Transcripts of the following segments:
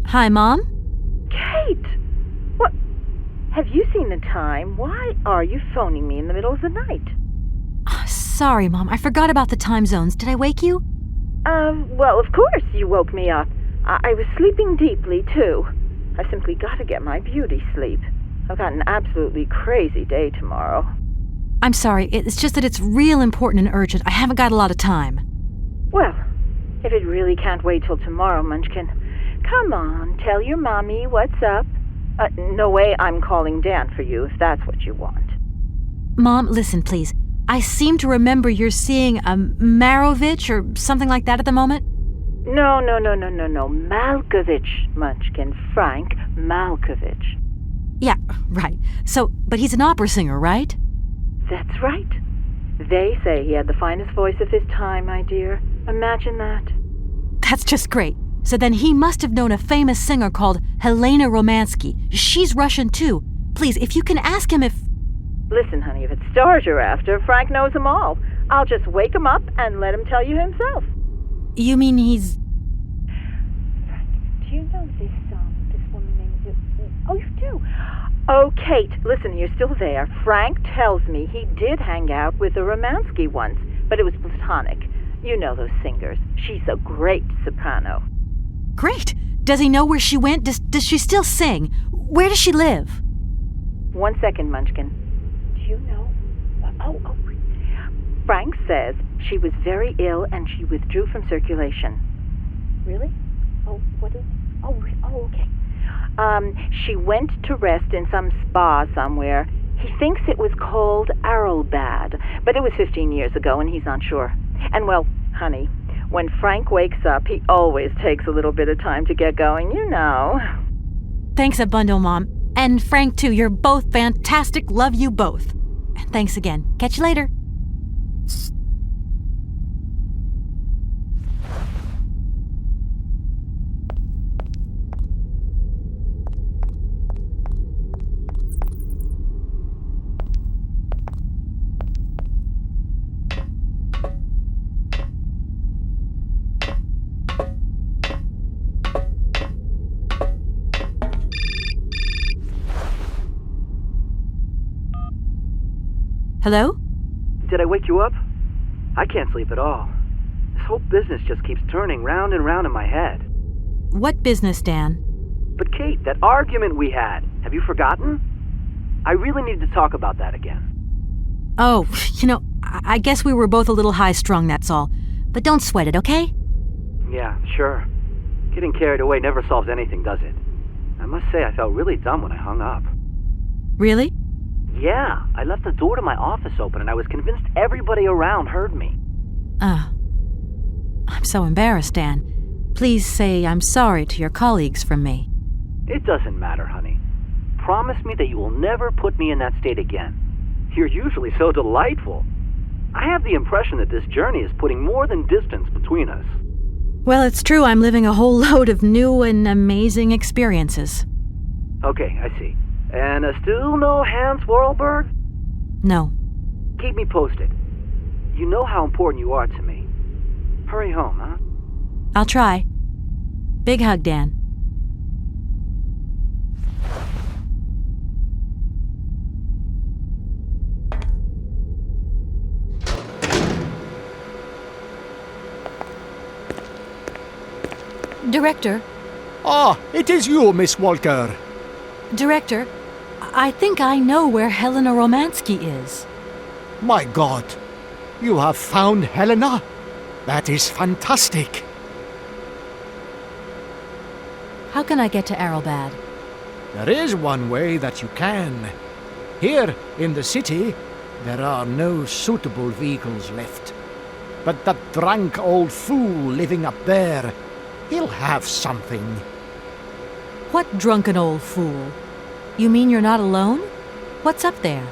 Hi, Mom? Kate! What? Have you seen the time? Why are you phoning me in the middle of the night? Sorry, Mom. I forgot about the time zones. Did I wake you? Well, of course you woke me up. I was sleeping deeply, too. I simply got to get my beauty sleep. I've got an absolutely crazy day tomorrow. I'm sorry. It's just that it's real important and urgent. I haven't got a lot of time. Well, if it really can't wait till tomorrow, Munchkin, come on, tell your mommy what's up. No way I'm calling Dan for you if that's what you want. Mom, listen, please. I seem to remember you're seeing a Marovich or something like that at the moment. No. Malkovich, Munchkin. Frank Malkovich. Yeah, right. But he's an opera singer, right? That's right. They say he had the finest voice of his time, my dear. Imagine that. That's just great. So then he must have known a famous singer called Helena Romansky. She's Russian, too. Please, if you can ask him if... Listen, honey, if it's stars you're after, Frank knows them all. I'll just wake him up and let him tell you himself. You mean he's... Frank, do you know this woman named... Oh, you do? Oh, Kate, listen, you're still there. Frank tells me he did hang out with a Romansky once, but it was platonic. You know those singers. She's a great soprano. Great. Does he know where she went? Does she still sing? Where does she live? 1 second, Munchkin. Do you know? Oh. Frank says she was very ill and she withdrew from circulation. Really? Oh, what is... Oh, okay. She went to rest in some spa somewhere. He thinks it was called Arlbad, but it was 15 years ago and he's not sure. And well, honey, when Frank wakes up, he always takes a little bit of time to get going, you know. Thanks a bundle, Mom. And Frank, too. You're both fantastic. Love you both. Thanks again. Catch you later. Hello? Did I wake you up? I can't sleep at all. This whole business just keeps turning round and round in my head. What business, Dan? But Kate, that argument we had, have you forgotten? I really need to talk about that again. Oh, I guess we were both a little high-strung, that's all. But don't sweat it, okay? Yeah, sure. Getting carried away never solves anything, does it? I must say I felt really dumb when I hung up. Really? Yeah, I left the door to my office open and I was convinced everybody around heard me. I'm so embarrassed, Dan. Please say I'm sorry to your colleagues from me. It doesn't matter, honey. Promise me that you will never put me in that state again. You're usually so delightful. I have the impression that this journey is putting more than distance between us. Well, it's true I'm living a whole load of new and amazing experiences. Okay, I see. And still no Hans Vorarlberg? No. Keep me posted. You know how important you are to me. Hurry home, huh? I'll try. Big hug, Dan. Director. Ah, it is you, Miss Walker. Director, I think I know where Helena Romansky is. My God, you have found Helena? That is fantastic. How can I get to Arlbad? There is one way that you can. Here in the city, there are no suitable vehicles left. But that drunk old fool living up there, he'll have something. What drunken old fool? You mean you're not alone? What's up there?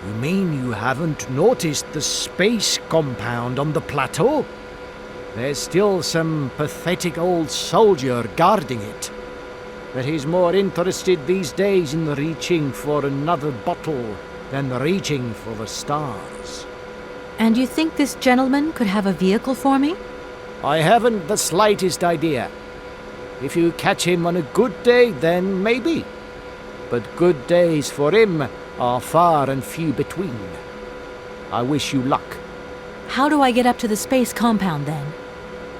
You mean you haven't noticed the space compound on the plateau? There's still some pathetic old soldier guarding it. But he's more interested these days in reaching for another bottle than reaching for the stars. And you think this gentleman could have a vehicle for me? I haven't the slightest idea. If you catch him on a good day, then maybe. But good days for him are far and few between. I wish you luck. How do I get up to the space compound then?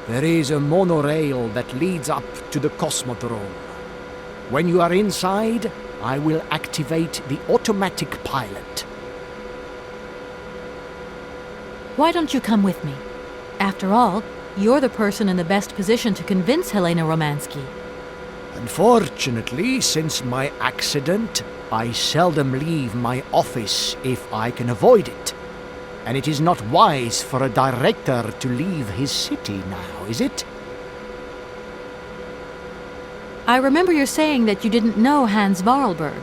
There is a monorail that leads up to the Cosmodrome. When you are inside, I will activate the automatic pilot. Why don't you come with me? After all, you're the person in the best position to convince Helena Romansky. Unfortunately, since my accident, I seldom leave my office if I can avoid it. And it is not wise for a director to leave his city now, is it? I remember you saying that you didn't know Hans Varlberg.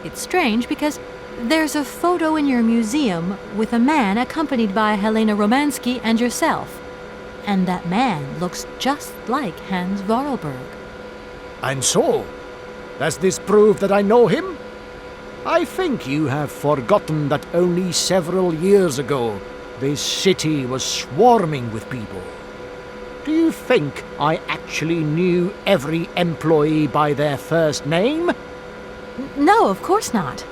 It's strange because there's a photo in your museum with a man accompanied by Helena Romansky and yourself. And that man looks just like Hans Varlberg. And so, does this prove that I know him? I think you have forgotten that only several years ago, this city was swarming with people. Do you think I actually knew every employee by their first name? No, of course not.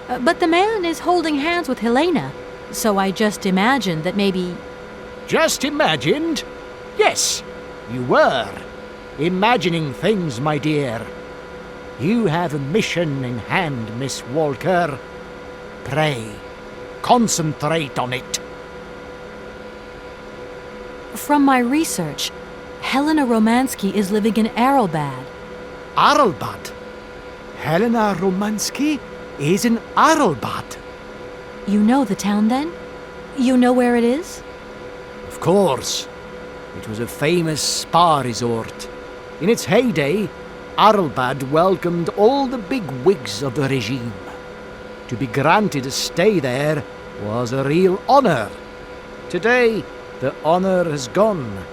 But the man is holding hands with Helena, so I just imagined that maybe... Just imagined? Yes, you were. Imagining things, my dear. You have a mission in hand, Miss Walker. Pray, concentrate on it. From my research, Helena Romansky is living in Arlbad. Arlbad? Helena Romansky is in Arlbad? You know the town then? You know where it is? Of course. It was a famous spa resort. In its heyday, Arlbad welcomed all the big wigs of the regime. To be granted a stay there was a real honor. Today, the honor has gone,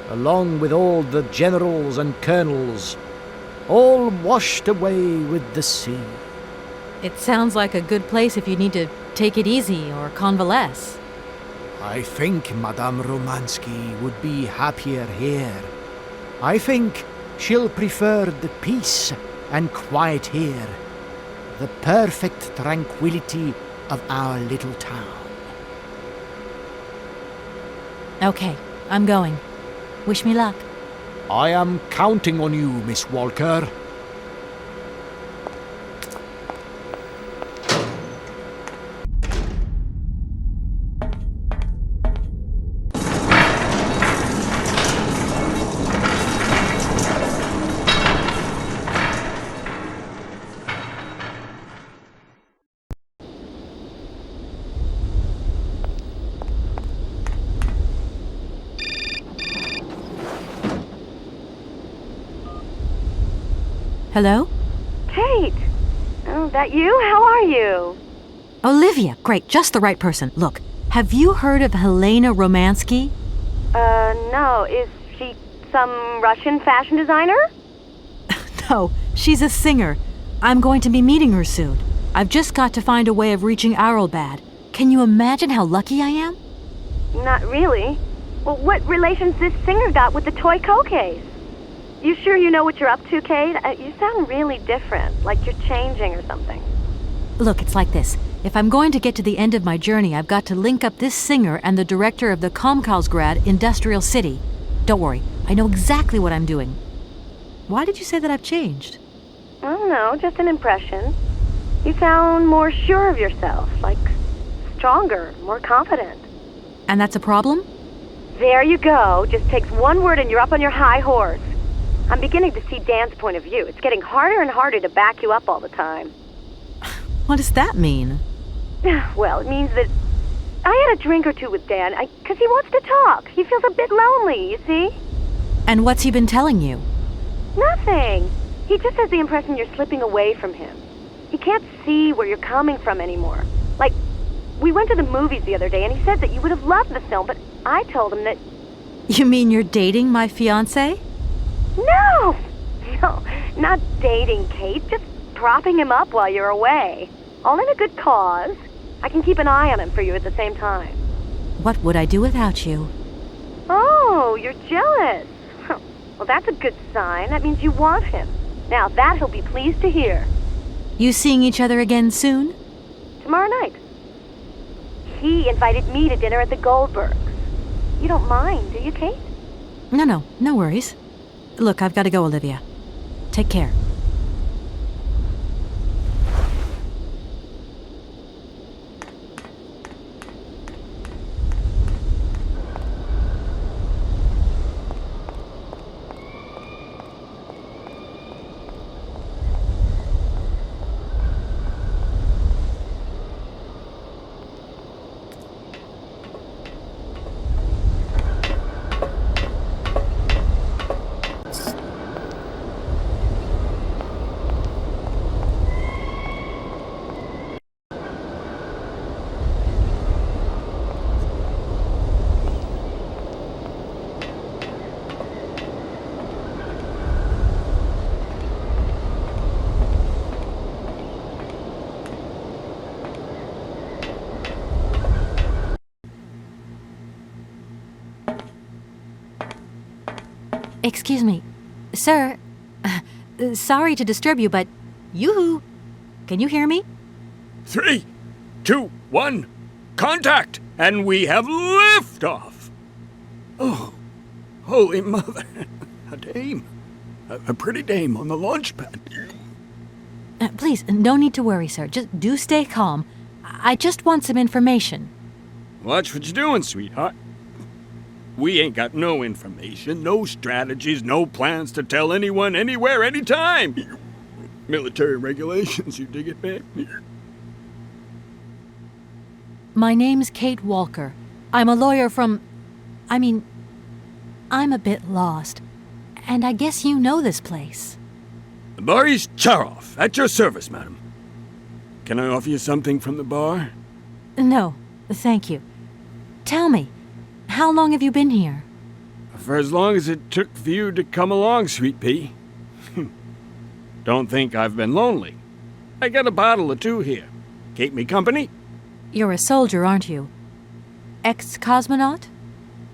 along with all the generals and colonels, all washed away with the sea. It sounds like a good place if you need to take it easy or convalesce. I think Madame Romansky would be happier here. I think she'll prefer the peace and quiet here, the perfect tranquility of our little town. Okay, I'm going. Wish me luck. I am counting on you, Miss Walker. Hello? Kate! Oh, that you? How are you? Olivia, great, just the right person. Look, have you heard of Helena Romansky? No. Is she some Russian fashion designer? No, she's a singer. I'm going to be meeting her soon. I've just got to find a way of reaching Arlbad. Can you imagine how lucky I am? Not really. Well, what relation's this singer got with the toy case? You sure you know what you're up to, Kate? You sound really different, like you're changing or something. Look, it's like this. If I'm going to get to the end of my journey, I've got to link up this singer and the director of the Comkausgrad Industrial City. Don't worry, I know exactly what I'm doing. Why did you say that I've changed? I don't know, just an impression. You sound more sure of yourself, like stronger, more confident. And that's a problem? There you go. Just takes one word and you're up on your high horse. I'm beginning to see Dan's point of view. It's getting harder and harder to back you up all the time. What does that mean? Well, it means that I had a drink or two with Dan, because he wants to talk. He feels a bit lonely, you see? And what's he been telling you? Nothing. He just has the impression you're slipping away from him. He can't see where you're coming from anymore. Like, we went to the movies the other day, and he said that you would have loved the film, but I told him that... You mean you're dating my fiancé? No, not dating, Kate. Just propping him up while you're away. All in a good cause. I can keep an eye on him for you at the same time. What would I do without you? Oh, you're jealous. Well, that's a good sign. That means you want him. Now, that he'll be pleased to hear. You seeing each other again soon? Tomorrow night. He invited me to dinner at the Goldbergs. You don't mind, do you, Kate? No worries. Look, I've got to go, Olivia. Take care. Excuse me. Sir, sorry to disturb you, but yoo-hoo! Can you hear me? 3, 2, 1, contact! And we have liftoff! Oh, holy mother. A dame. A pretty dame on the launch pad. Please, no need to worry, sir. Just do stay calm. I just want some information. Watch what you're doing, sweetheart. We ain't got no information, no strategies, no plans to tell anyone, anywhere, anytime. Military regulations, you dig it, man? My name's Kate Walker. I'm a lawyer from... I'm a bit lost. And I guess you know this place. Boris Charov, at your service, madam. Can I offer you something from the bar? No, thank you. Tell me, how long have you been here? For as long as it took for you to come along, sweet pea. Don't think I've been lonely. I got a bottle or two here. Keep me company? You're a soldier, aren't you? Ex-cosmonaut?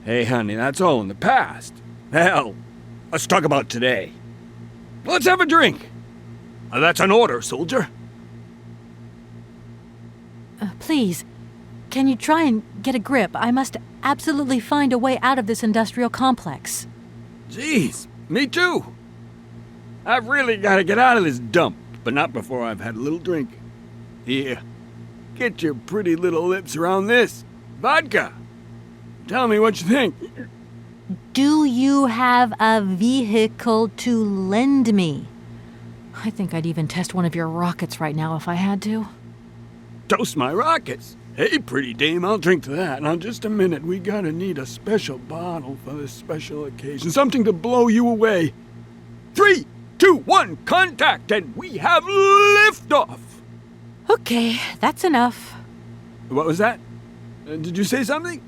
Hey, honey, that's all in the past. Hell, let's talk about today. Let's have a drink. That's an order, soldier. Please, can you try and get a grip? I must absolutely find a way out of this industrial complex. Jeez, me too. I've really got to get out of this dump, but not before I've had a little drink. Here, get your pretty little lips around this. Vodka. Tell me what you think. Do you have a vehicle to lend me? I think I'd even test one of your rockets right now if I had to. Toast my rockets. Hey, pretty dame, I'll drink to that. Now, just a minute. We gotta need a special bottle for this special occasion. Something to blow you away. 3, 2, 1, contact, and we have liftoff. Okay, that's enough. What was that? Did you say something?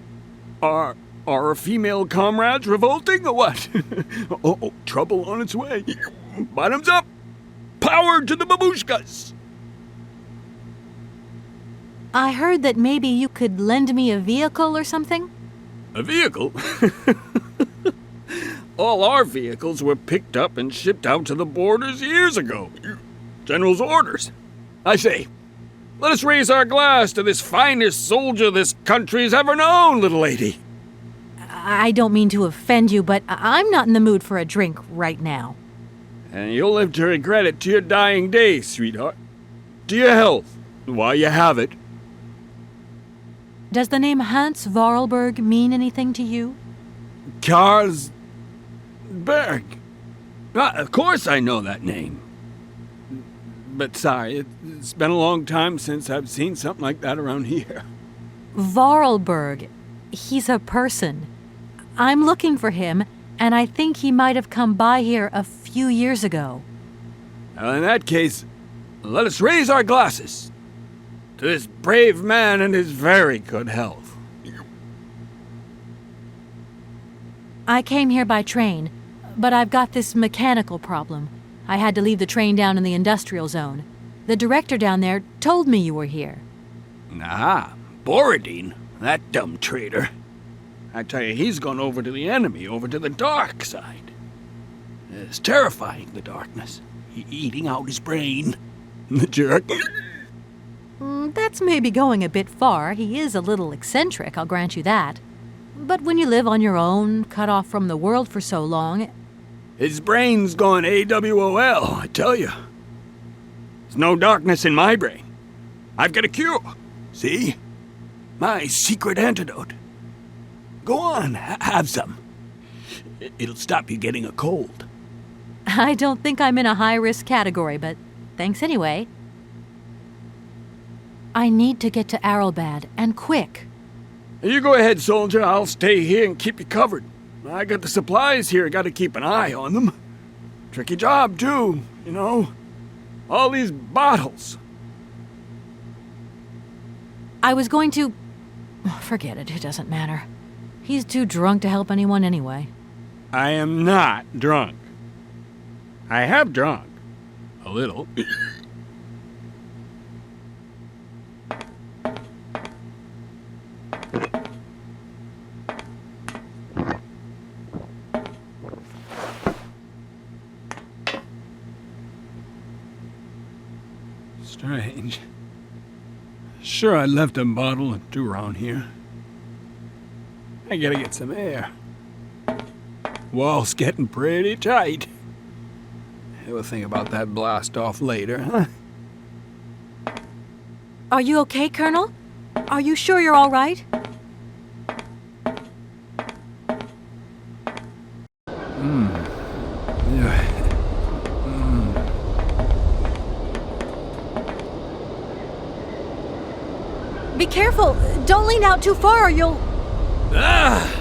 Are our female comrades revolting or what? oh, trouble on its way. Bottoms up. Power to the babushkas. I heard that maybe you could lend me a vehicle or something? A vehicle? All our vehicles were picked up and shipped out to the borders years ago. General's orders. I say, let us raise our glass to this finest soldier this country's ever known, little lady. I don't mean to offend you, but I'm not in the mood for a drink right now. And you'll live to regret it to your dying days, sweetheart. To your health, while you have it. Does the name Hans Vorarlberg mean anything to you? Karlsberg. Of course I know that name. But sorry, it's been a long time since I've seen something like that around here. Vorarlberg. He's a person. I'm looking for him, and I think he might have come by here a few years ago. Well, in that case, let us raise our glasses to this brave man and his very good health. I came here by train, but I've got this mechanical problem. I had to leave the train down in the industrial zone. The director down there told me you were here. Ah, Borodine, that dumb traitor. I tell you, he's gone over to the enemy, over to the dark side. It's terrifying, the darkness. Eating out his brain. The jerk. That's maybe going a bit far. He is a little eccentric, I'll grant you that. But when you live on your own, cut off from the world for so long... His brain's gone AWOL, I tell you. There's no darkness in my brain. I've got a cure. See? My secret antidote. Go on, have some. It'll stop you getting a cold. I don't think I'm in a high-risk category, but thanks anyway. I need to get to Arrowbad, and quick. You go ahead, soldier. I'll stay here and keep you covered. I got the supplies here. Got to keep an eye on them. Tricky job, too, you know. All these bottles. I was going to... Forget it, it doesn't matter. He's too drunk to help anyone anyway. I am not drunk. I have drunk. A little. Strange. Sure, I left a bottle or two around here. I gotta get some air. Wall's getting pretty tight. We'll think about that blast off later, huh? Are you okay, Colonel? Are you sure you're all right? Yeah. Be careful! Don't lean out too far or you'll... Ah!